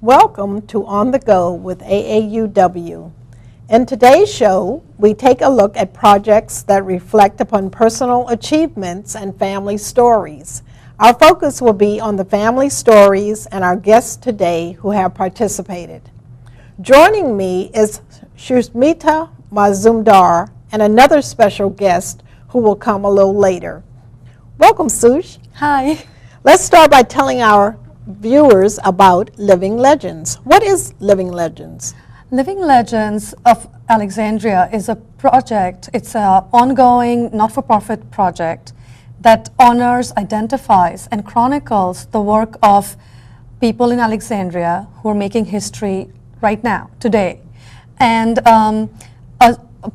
Welcome to On the Go with AAUW. In today's show, we take a look at projects that reflect upon personal achievements and family stories. Our focus will be on the family stories and our guests today who have participated. Joining me is Sushmita Mazumdar and another special guest who will come a little later. Welcome, Sush. Hi. Let's start by telling our viewers about Living Legends. What is Living Legends? Living Legends of Alexandria is a project. It's an ongoing, not-for-profit project that honors, identifies, and chronicles the work of people in Alexandria who are making history right now, today. And a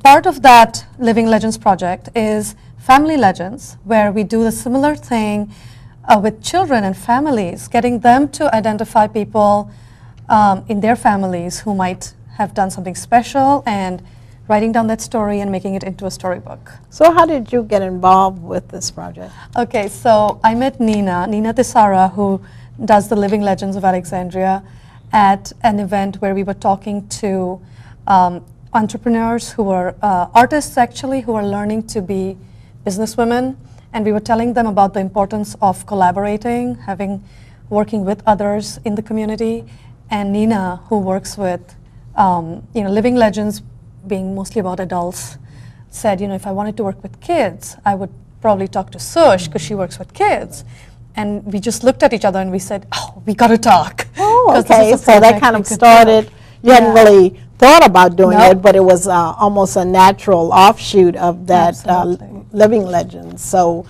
part of that Living Legends project is Family Legends, where we do a similar thing with children and families, getting them to identify people in their families who might have done something special and writing down that story and making it into a storybook. So how did you get involved with this project? Okay, so I met Nina Tessara, who does the Living Legends of Alexandria, at an event where we were talking to entrepreneurs who were artists actually, who are learning to be businesswomen. And we were telling them about the importance of collaborating, working with others in the community. And Nina, who works with, Living Legends being mostly about adults, said, if I wanted to work with kids, I would probably talk to Sush because she works with kids. And we just looked at each other and we said, oh, we got to talk. Oh, okay. So that kind of started, you hadn't really thought about doing it, but it was almost a natural offshoot of that Living Legends. So,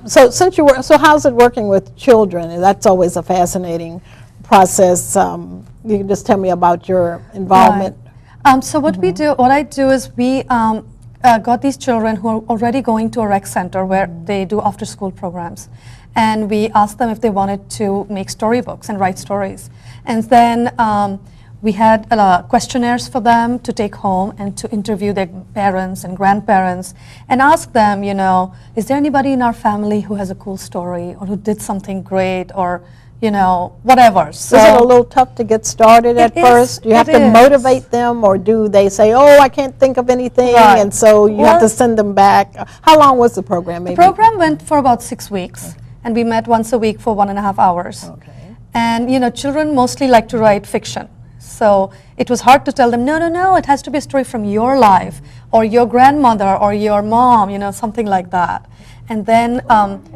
so how's it working with children? That's always a fascinating process. You can just tell me about your involvement. Right. So what I do is we got these children who are already going to a rec center where they do after-school programs, and we asked them if they wanted to make storybooks and write stories, and then we had questionnaires for them to take home and to interview their parents and grandparents and ask them, is there anybody in our family who has a cool story or who did something great or, whatever. So is it a little tough to get started at first? You have to motivate them, or do they say, oh, I can't think of anything, and so you have to send them back? How long was the program? The program went for about 6 weeks, and we met once a week for 1.5 hours. Okay. And, children mostly like to write fiction. So it was hard to tell them, no, it has to be a story from your life or your grandmother or your mom, something like that. And then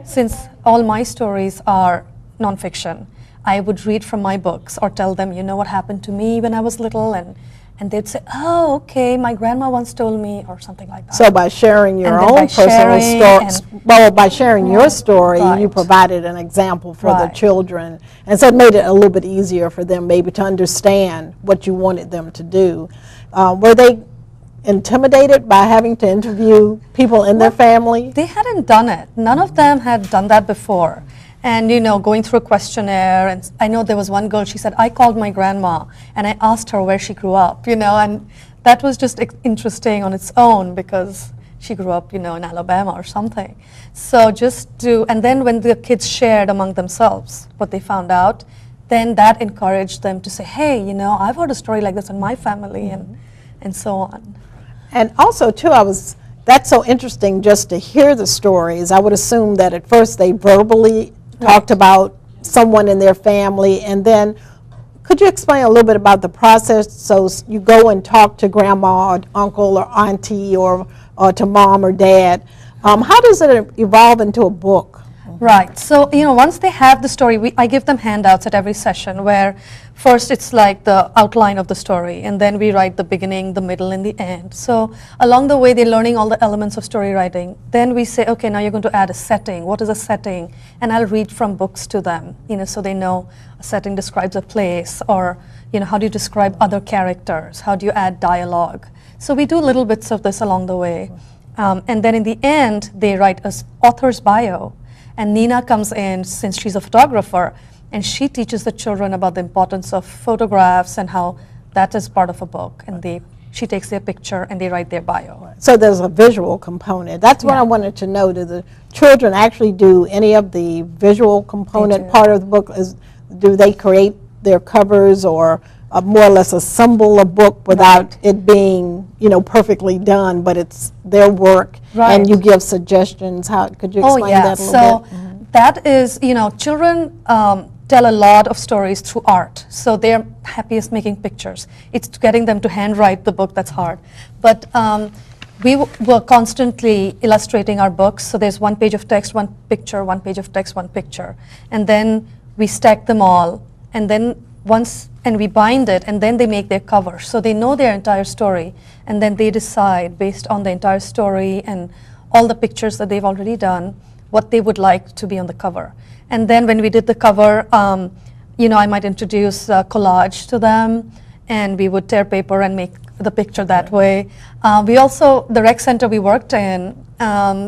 since all my stories are nonfiction, I would read from my books or tell them, what happened to me when I was little, and they'd say, oh, okay, my grandma once told me, or something like that. So by sharing your own personal story, by sharing your story, you provided an example for the children, and so it made it a little bit easier for them maybe to understand what you wanted them to do. Were they intimidated by having to interview people in their family? They hadn't done it. None of them had done that before. And, going through a questionnaire, and I know there was one girl, she said, I called my grandma, and I asked her where she grew up, and that was just interesting on its own because she grew up, in Alabama or something. So and then when the kids shared among themselves what they found out, then that encouraged them to say, hey, I've heard a story like this in my family, and so on. And also, too, that's so interesting just to hear the stories. I would assume that at first they verbally talked about someone in their family, and then could you explain a little bit about the process? So you go and talk to grandma or uncle or auntie or to mom or dad. How does it evolve into a book? Right. So, once they have the story, I give them handouts at every session where first it's like the outline of the story, and then we write the beginning, the middle, and the end. So along the way, they're learning all the elements of story writing. Then we say, okay, now you're going to add a setting. What is a setting? And I'll read from books to them, so they know a setting describes a place, or, how do you describe other characters? How do you add dialogue? So we do little bits of this along the way. And then in the end, they write an author's bio. And Nina comes in, since she's a photographer, and she teaches the children about the importance of photographs and how that is part of a book. And she takes their picture and they write their bio. So there's a visual component. That's what I wanted to know. Do the children actually do any of the visual component part of the book? Do they create their covers or more or less assemble a book without it being, perfectly done, but it's their work, and you give suggestions. How could you explain that a little bit? So that is, children tell a lot of stories through art. So they're happiest making pictures. It's getting them to handwrite the book that's hard. But we were constantly illustrating our books. So there's one page of text, one picture, one page of text, one picture. And then we stack them all. And then and we bind it, and then they make their cover. So they know their entire story. And then they decide, based on the entire story and all the pictures that they've already done, what they would like to be on the cover. And then when we did the cover, I might introduce collage to them, and we would tear paper and make the picture that way. We also, the rec center we worked in,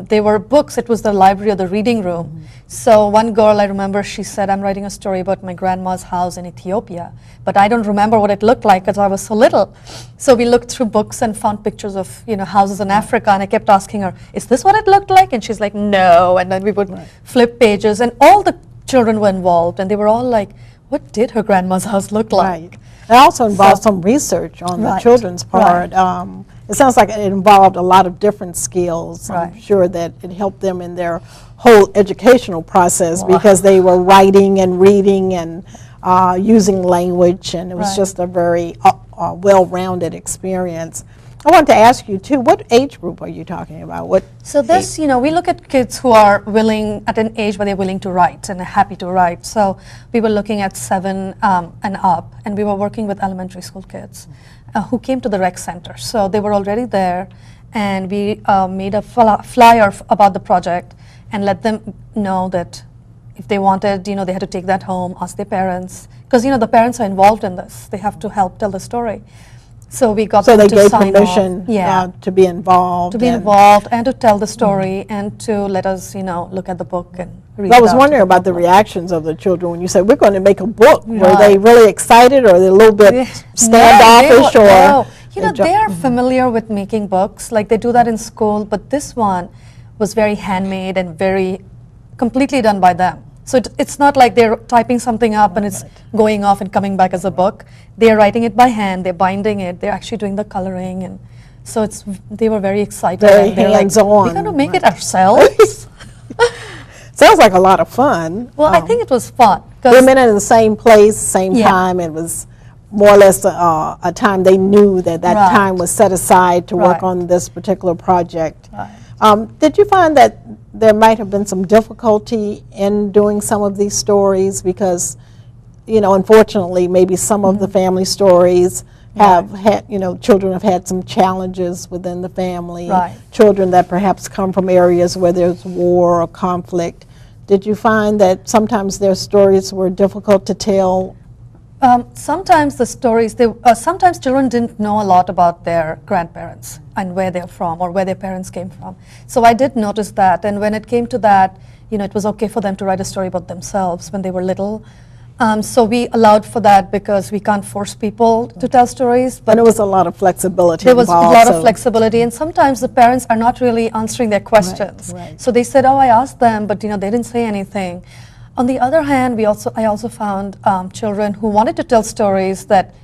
they were books. It was the library or the reading room. So one girl, I remember, she said, I'm writing a story about my grandma's house in Ethiopia, but I don't remember what it looked like because I was so little. So we looked through books and found pictures of, houses in Africa, and I kept asking her, is this what it looked like? And she's like, no. And then we would flip pages, and all the children were involved, and they were all like, what did her grandma's house look like? Right. It also involved some research on the children's part. It sounds like it involved a lot of different skills. I'm sure that it helped them in their whole educational process because they were writing and reading and using language, and it was just a very well-rounded experience. I want to ask you too, what age group are you talking about? So this, we look at kids who are willing, at an age where they're willing to write and are happy to write. So we were looking at 7 and up, and we were working with elementary school kids who came to the rec center. So they were already there, and we made a flyer about the project and let them know that if they wanted, they had to take that home, ask their parents, because the parents are involved in this. They have to help tell the story. So we got them to sign off. So they gave permission to be involved. To be involved and to tell the story and to let us, look at the book and read it. I was wondering about the reactions of the children when you said, we're going to make a book. Were they really excited, or they a little bit standoffish? They are familiar with making books. Like they do that in school, but this one was very handmade and very completely done by them. So it's not like they're typing something up and it's going off and coming back as a book. They're writing it by hand, they're binding it, they're actually doing the coloring, and so they were very excited. Very hands-on. We're going to make it ourselves. Sounds like a lot of fun. Well, I think it was fun. Women in the same place, same time. It was more or less a time they knew that time was set aside to work on this particular project. Did you find that there might have been some difficulty in doing some of these stories because, unfortunately, maybe some of the family stories have had, children have had some challenges within the family, children that perhaps come from areas where there's war or conflict. Did you find that sometimes their stories were difficult to tell? Sometimes the stories, sometimes children didn't know a lot about their grandparents and where they're from or where their parents came from. So I did notice that, and when it came to that, it was okay for them to write a story about themselves when they were little. So we allowed for that because we can't force people to tell stories. But there was a lot of flexibility involved. There was a lot of flexibility, and sometimes the parents are not really answering their questions. So they said, oh, I asked them, but they didn't say anything. On the other hand, I also found children who wanted to tell stories that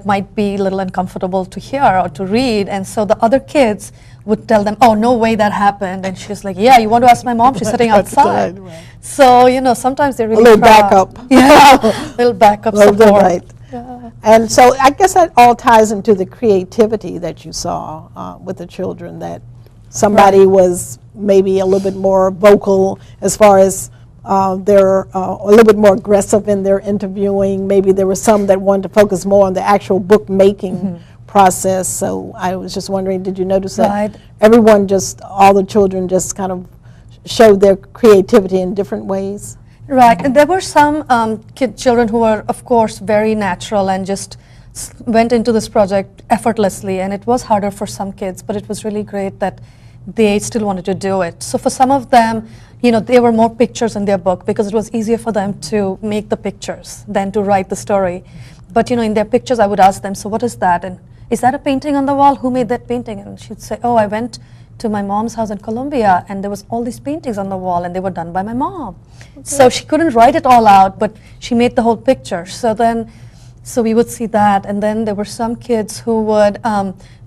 might be a little uncomfortable to hear or to read, and so the other kids would tell them, oh, no way that happened, and she's like, yeah, you want to ask my mom? She's sitting outside. So, sometimes they're really a little backup. Yeah, a little backup support. Right. Yeah. And so I guess that all ties into the creativity that you saw with the children, that somebody was maybe a little bit more vocal as far as they're a little bit more aggressive in their interviewing. Maybe there were some that wanted to focus more on the actual book making process. So I was just wondering, did you notice that all the children just kind of showed their creativity in different ways? Right, and there were some children who were, of course, very natural and just went into this project effortlessly, and it was harder for some kids, but it was really great that they still wanted to do it. So for some of them, there were more pictures in their book because it was easier for them to make the pictures than to write the story. But in their pictures, I would ask them, so what is that? And is that a painting on the wall? Who made that painting? And she'd say, oh, I went to my mom's house in Colombia, and there was all these paintings on the wall, and they were done by my mom. So she couldn't write it all out, but she made the whole picture. So we would see that, and then there were some kids who would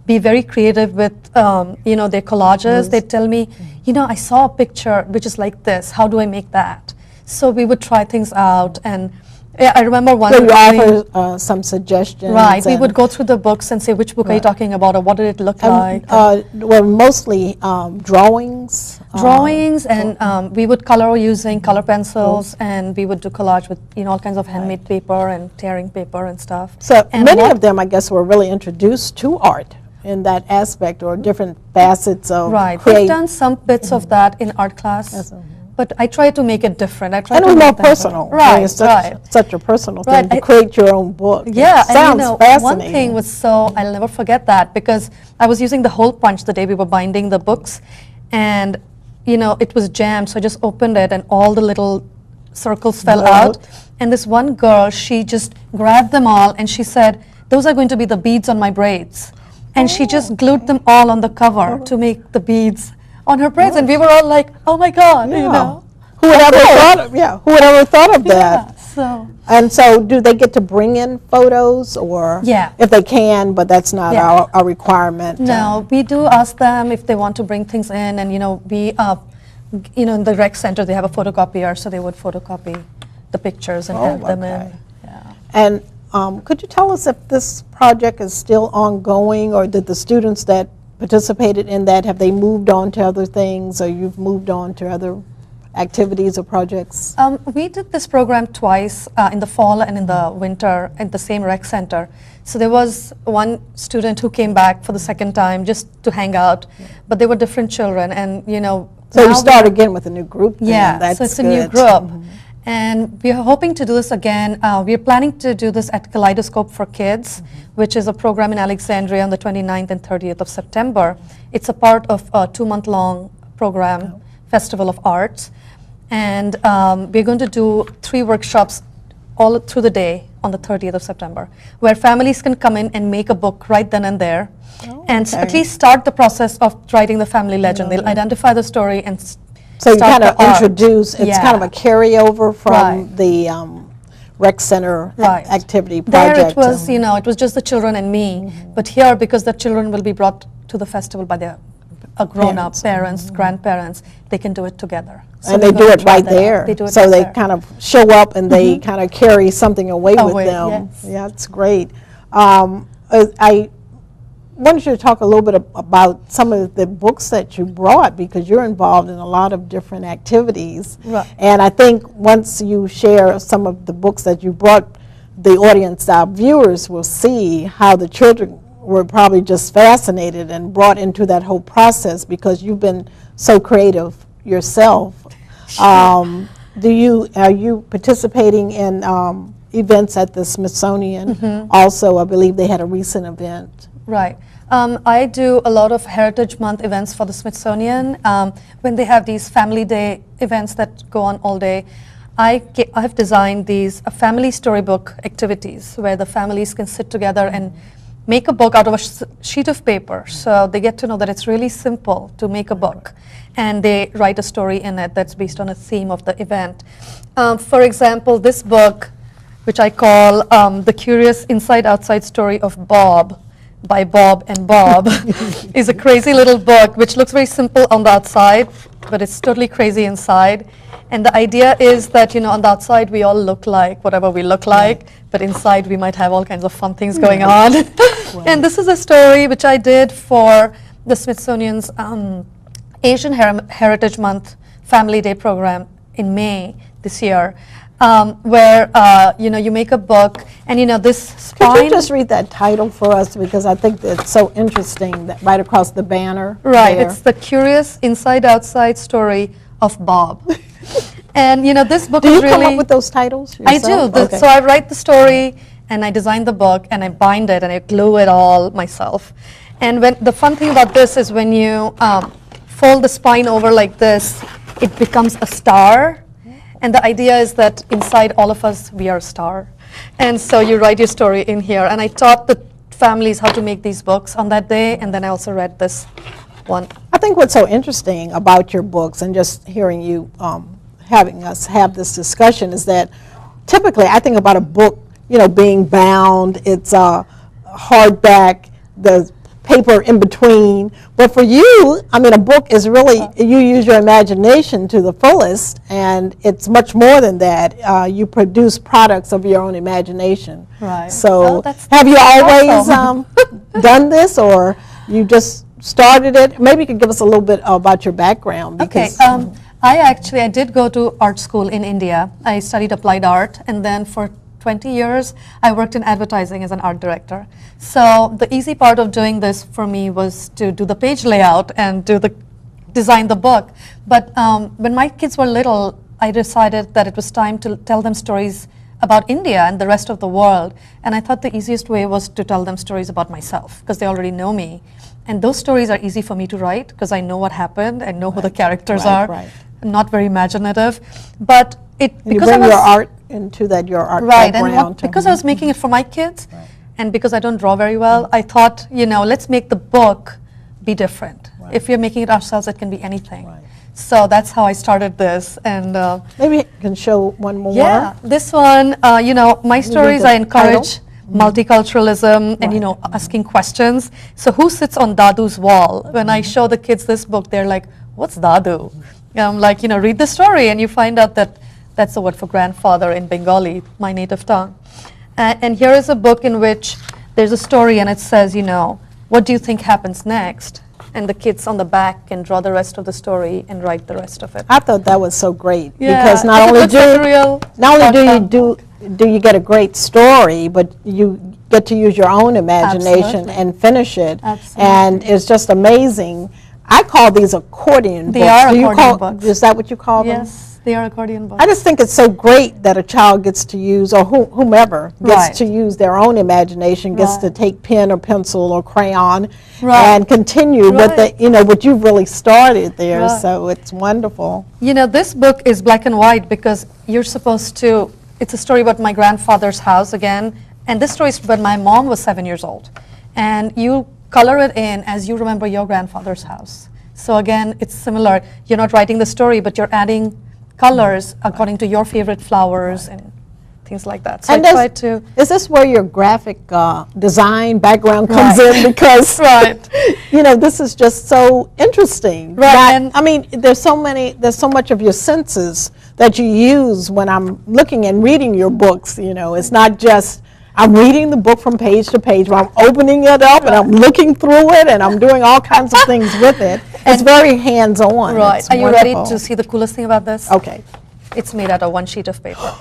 be very creative with, their collages. They'd tell me, I saw a picture which is like this. How do I make that? So we would try things out, and I remember one. So you offer some suggestions. Right. We would go through the books and say, which book are you talking about, or what did it look like? Well, mostly drawings. Drawings, and we would color using color pencils, and we would do collage with all kinds of handmade paper and tearing paper and stuff. So many of them, I guess, were really introduced to art in that aspect, or different facets of Right. We've done some bits of that in art class. But I try to make it different. I try and to it was make more them personal. Right, I mean, it's such a personal thing to create your own book. Yeah, it sounds fascinating. one thing was I'll never forget that, because I was using the hole punch the day we were binding the books, and it was jammed, so I just opened it and all the little circles fell out. And this one girl, she just grabbed them all and she said, "Those are going to be the beads on my braids." And she just glued them all on the cover to make the beads on her braids, and we were all like, "Oh my God!" Who would ever thought of? Yeah, who would ever thought of that? And so, do they get to bring in photos, or if they can? But that's not our requirement. No, we do ask them if they want to bring things in, and we, in the rec center they have a photocopier, so they would photocopy the pictures and have them in. Yeah. And could you tell us if this project is still ongoing, or did the students that participated in that, have they moved on to other things, or you've moved on to other activities or projects? We did this program twice, in the fall and in the winter, at the same rec center. So there was one student who came back for the second time just to hang out, but they were different children, and So you start again with a new group then. Yeah, so it's a new group. And we are hoping to do this again. We are planning to do this at Kaleidoscope for Kids, which is a program in Alexandria on the 29th and 30th of September. It's a part of a 2-month-long program, Festival of Arts. And we're going to do 3 workshops all through the day on the 30th of September, where families can come in and make a book right then and there, and at least start the process of writing the family legend. They'll identify the story and so you kind of introduce, it's kind of a carryover from the rec center activity project. There it was, it was just the children and me, but here, because the children will be brought to the festival by their grown-up parents, grandparents, they can do it together. So and they do it right there. They do it so right they there. kind of show up and they kind of carry something away with them. Yes. Yeah, it's great. I wanted you to talk a little bit about some of the books that you brought, because you're involved in a lot of different activities. Right. And I think once you share some of the books that you brought, the audience, our viewers, will see how the children were probably just fascinated and brought into that whole process, because you've been so creative yourself. Are you participating in events at the Smithsonian? Also, I believe they had a recent event. Right. I do a lot of Heritage Month events for the Smithsonian. When they have these Family Day events that go on all day, I've designed these family storybook activities where the families can sit together and make a book out of a sheet of paper. So they get to know that it's really simple to make a book, and they write a story in it that's based on a theme of the event. For example, this book, which I call The Curious Inside-Outside Story of Bob, by Bob and Bob, is a crazy little book which looks very simple on the outside, but it's totally crazy inside. And the idea is that, on the outside we all look like whatever we look like, but inside we might have all kinds of fun things going on. And this is a story which I did for the Smithsonian's Asian Heritage Month Family Day program in May this year. Where you make a book, and this spine. Could you just read that title for us, because I think it's so interesting, that right across the banner. Right, there. it's The Curious Inside-Outside Story of Bob. And this book do is you really. come up with those titles yourself? I do. So I write the story, and I design the book, and I bind it, and I glue it all myself. And the fun thing about this is when you fold the spine over like this, it becomes a star. And the idea is that inside all of us, we are a star. And so you write your story in here. And I taught the families how to make these books on that day, and then I also read this one. I think what's so interesting about your books and just hearing you having us have this discussion is that typically I think about a book, being bound, it's hardback, the paper in between. But for you, I mean, a book is really, you use your imagination to the fullest, and it's much more than that. You produce products of your own imagination. Right. So have you always done this, or you just started it? Maybe you could give us a little bit about your background. Okay. I did go to art school in India. I studied applied art, and then for 20 years, I worked in advertising as an art director. So the easy part of doing this for me was to do the page layout and design the book. But when my kids were little, I decided that it was time to tell them stories about India and the rest of the world. And I thought the easiest way was to tell them stories about myself, because they already know me. And those stories are easy for me to write, because I know what happened, I know who the characters are. Right. Not very imaginative. But because you bring your art into that, your art background. And because I was making it for my kids, and because I don't draw very well, I thought, let's make the book be different. If we're making it ourselves, it can be anything. So that's how I started this. And maybe you can show one more. Yeah, this one, my stories, I encourage multiculturalism and, asking questions. So who sits on Dadu's wall? When I show the kids this book, they're like, what's Dadu? I'm like, read the story, and you find out that that's the word for grandfather in Bengali, my native tongue. And here is a book in which there's a story, and it says, what do you think happens next? And the kids on the back can draw the rest of the story and write the rest of it. I thought that was so great, because not only do you get a great story, but you get to use your own imagination and finish it. And it's just amazing. I call these accordion books. They are accordion books. Is that what you call them? Yes, they are accordion books. I just think it's so great that a child gets to use, or whomever gets to use their own imagination, gets to take pen or pencil or crayon and continue with what you've really started there. So it's wonderful. This book is black and white because you're supposed to, it's a story about my grandfather's house again, and this story is when my mom was 7 years old. And you color it in as you remember your grandfather's house. So again, it's similar. You're not writing the story, but you're adding colors according to your favorite flowers and things like that. So is this where your graphic design background comes in? Because this is just so interesting. I mean, there's so much of your senses that you use when I'm looking and reading your books. It's not just I'm reading the book from page to page, but I'm opening it up and I'm looking through it and I'm doing all kinds of things with it. It's very hands-on. Right. Are you ready to see the coolest thing about this? Okay. It's made out of one sheet of paper.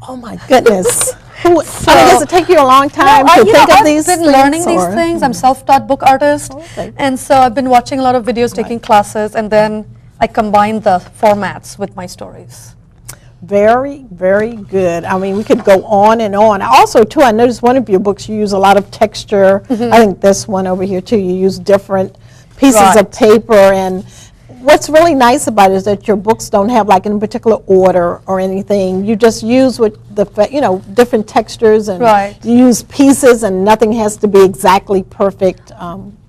Oh my goodness. Does it take you a long time to think of these things? I've been learning these things. I'm a self-taught book artist. And so I've been watching a lot of videos, taking classes, and then I combine the formats with my stories. Very, very good. I mean, we could go on and on. Also, too, I noticed one of your books, you use a lot of texture. I think this one over here, too, you use different pieces of paper. And what's really nice about it is that your books don't have, like, in a particular order or anything. You just use with the, different textures, and you use pieces, and nothing has to be exactly perfect.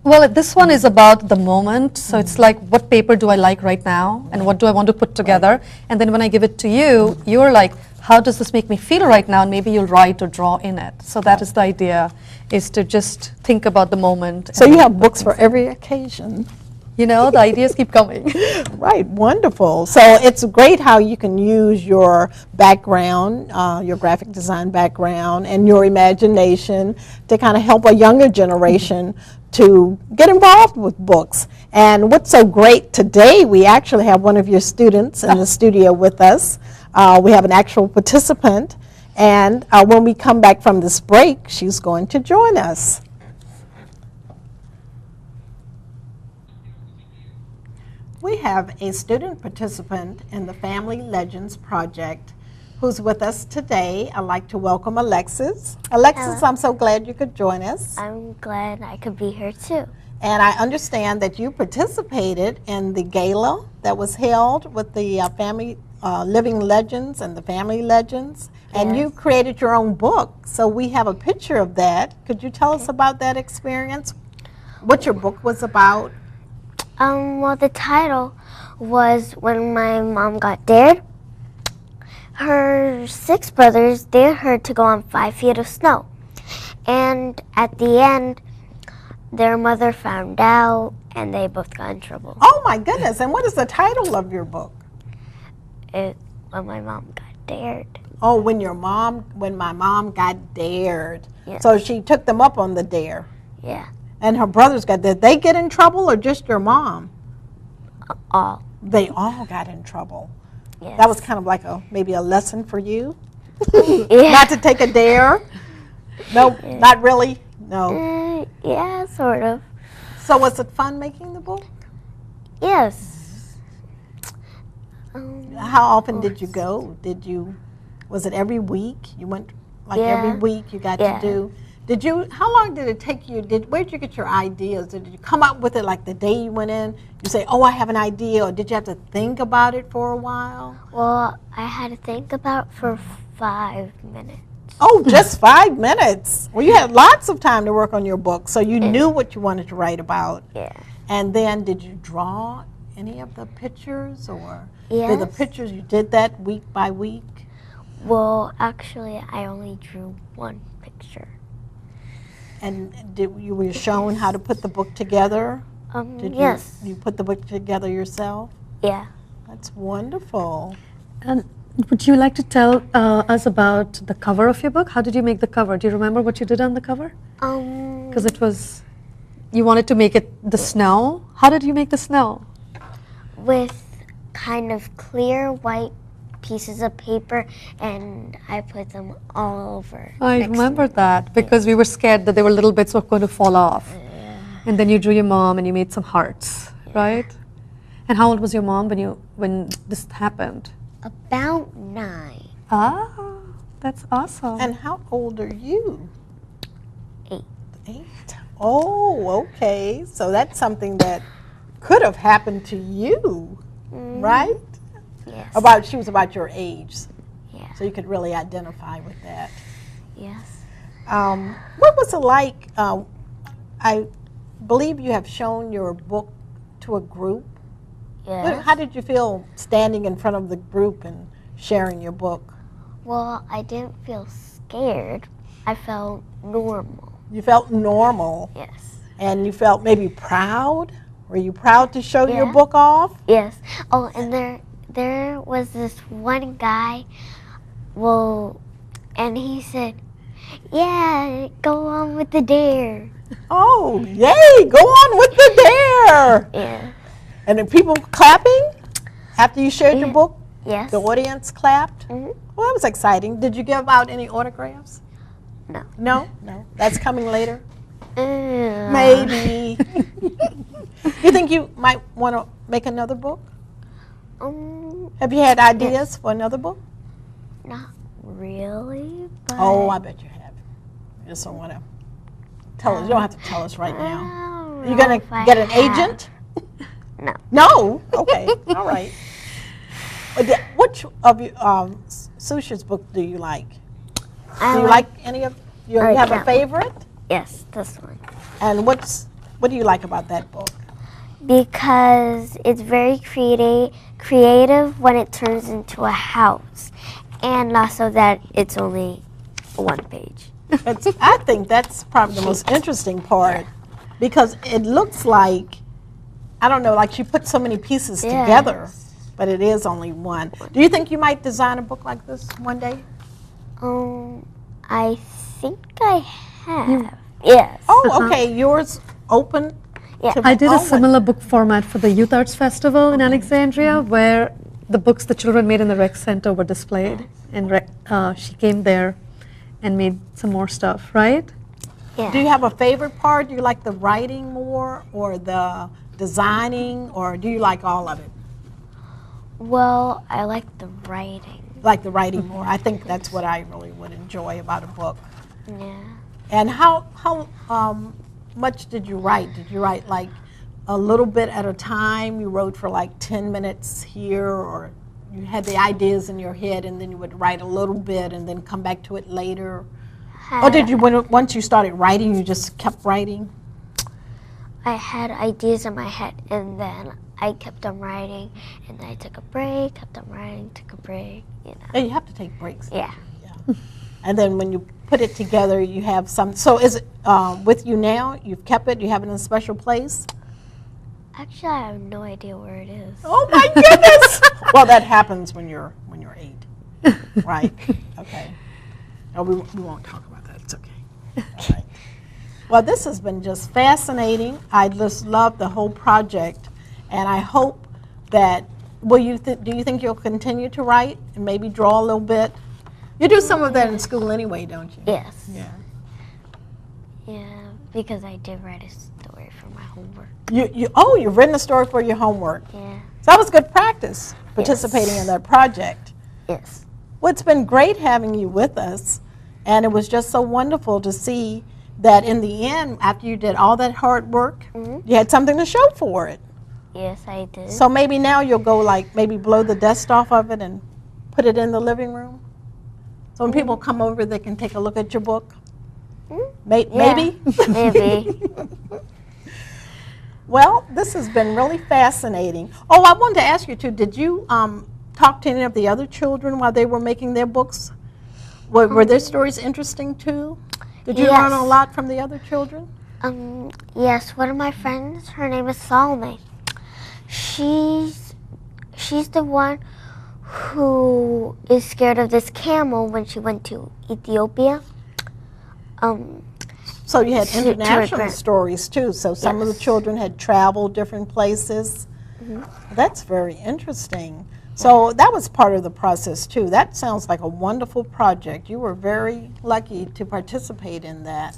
Well, this one is about the moment, so it's like, what paper do I like right now, and what do I want to put together? And then when I give it to you, you're like, how does this make me feel right now? And maybe you'll write or draw in it. So that is the idea, is to just think about the moment. So you have books for every occasion. The ideas keep coming. Right, wonderful. So it's great how you can use your background, your graphic design background, and your imagination to kind of help a younger generation to get involved with books. And what's so great today, we actually have one of your students in the studio with us. We have an actual participant, and when we come back from this break, she's going to join us. We have a student participant in the Family Legends Project who's with us today. I'd like to welcome Alexis. Alexis, hello. I'm so glad you could join us. I'm glad I could be here too. And I understand that you participated in the gala that was held with the Family Living Legends and the Family Legends. Yes. And you created your own book. So we have a picture of that. Could you tell us about that experience? What your book was about? Well, the title was When My Mom Got Dared. Her 6 brothers dared her to go on 5 feet of snow. And at the end, their mother found out and they both got in trouble. Oh my goodness, and what is the title of your book? When my mom got dared. Oh, when my mom got dared. Yeah. So she took them up on the dare. Yeah, And her brothers did they get in trouble or just your mom? all. They all got in trouble. Yes. That was kind of like maybe a lesson for you? Yeah. Not to take a dare? No, not really? No. Yeah, sort of. So was it fun making the book? Yes. How often did you go? Was it every week? You went like every Yeah. week you got Yeah. to do? How long did it take you? Where did you get your ideas? Did you come up with it like the day you went in? You say, oh, I have an idea, or did you have to think about it for a while? Well, I had to think about it for 5 minutes. Oh, just 5 minutes. Well, you had lots of time to work on your book, so you knew what you wanted to write about. Yeah. And then did you draw any of the pictures, or did the Yes. pictures, you did that week by week? Well, actually, I only drew 1 picture. And you were shown how to put the book together? Did Yes. you put the book together yourself? Yeah. That's wonderful. And would you like to tell us about the cover of your book? How did you make the cover? Do you remember what you did on the cover? Because it was, you wanted to make it the snow. How did you make the snow? With kind of clear white pieces of paper, and I put them all over. I remember that because we were scared that there were little bits were going to fall off. And then you drew your mom and you made some hearts, right? And how old was your mom when this happened? About 9. Ah, that's awesome. And how old are you? 8. 8. Oh, okay. So that's something that could have happened to you, right? Yes. She was about your age, Yeah. so you could really identify with that. Yes. What was it like? I believe you have shown your book to a group. Yes. How did you feel standing in front of the group and sharing your book? Well, I didn't feel scared. I felt normal. You felt normal, Yes. and you felt maybe proud? Were you proud to show your Yeah. book off? Yes. Oh, and there was this one guy, and he said, yeah, go on with the dare. Oh, yay, go on with the dare. Yeah. And the people clapping after you shared your book? Yes. The audience clapped? Mhm. Well, that was exciting. Did you give out any autographs? No. No? No. That's coming later? Uh, Maybe. You think you might want to make another book? Have you had ideas for another book? Not really, but Oh, I bet you have. You just don't want to tell us. You don't have to tell us right now. You're going to get an agent? No. No? Okay. All right. Which of you, Susha's book do you like? Do you like any of you have a that one. favorite? Yes, this one. And what do you like about that book? Because it's very creative when it turns into a house, and also that it's only 1 page. I think that's probably the most interesting part because it looks like, I don't know, like she put so many pieces together, but it is only one. Do you think you might design a book like this one day? I think I have. Yes. Oh, okay. Yours open? Yeah. to I did a all one. similar book format for the Youth Arts Festival in Alexandria, where the books the children made in the rec center were displayed, and she came there and made some more stuff, right? Yeah. Do you have a favorite part? Do you like the writing more or the designing, or do you like all of it? Well, I like the writing. Like the writing more. I think that's what I really would enjoy about a book. Yeah. And how much did you write? Did you write like a little bit at a time? You wrote for like 10 minutes here, or you had the ideas in your head and then you would write a little bit and then come back to it later? Or did you, once you started writing, you just kept writing? I had ideas in my head, and then I kept on writing, and then I took a break, kept on writing, took a break, you know. Yeah, you have to take breaks. Yeah. Yeah. And then when you put it together, you have some. So is it with you now? You've kept it? You have it in a special place? Actually, I have no idea where it is. Oh my goodness! Well, that happens when you're 8, right? Okay. Oh, we won't talk about that. It's okay. All right. Well, this has been just fascinating. I just love the whole project, and I hope that. Do you think you'll continue to write and maybe draw a little bit? You do some of that in school anyway, don't you? Yes. Yeah. Yeah, because I did write a story for my homework. You've written a story for your homework. Yeah. So that was good practice, participating in that project. Yes. Well, it's been great having you with us, and it was just so wonderful to see that in the end, after you did all that hard work, you had something to show for it. Yes, I did. So maybe now you'll go maybe blow the dust off of it and put it in the living room? So when people come over, they can take a look at your book? Maybe? Maybe. Well, this has been really fascinating. Oh, I wanted to ask you too, did you talk to any of the other children while they were making their books? Were their stories interesting too? Did you learn a lot from the other children? Yes, one of my friends, her name is Salome. She's the one who is scared of this camel when she went to Ethiopia. So you had international stories too. So some of the children had traveled different places. That's very interesting. So that was part of the process too. That sounds like a wonderful project. You were very lucky to participate in that.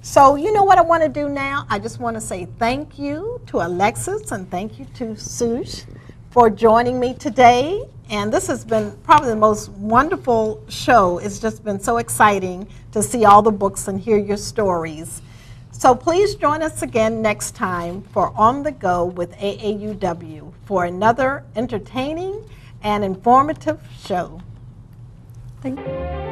So you know what I want to do now? I just want to say thank you to Alexis and thank you to Sush for joining me today. And this has been probably the most wonderful show. It's just been so exciting to see all the books and hear your stories. So please join us again next time for On the Go with AAUW for another entertaining and informative show. Thank you.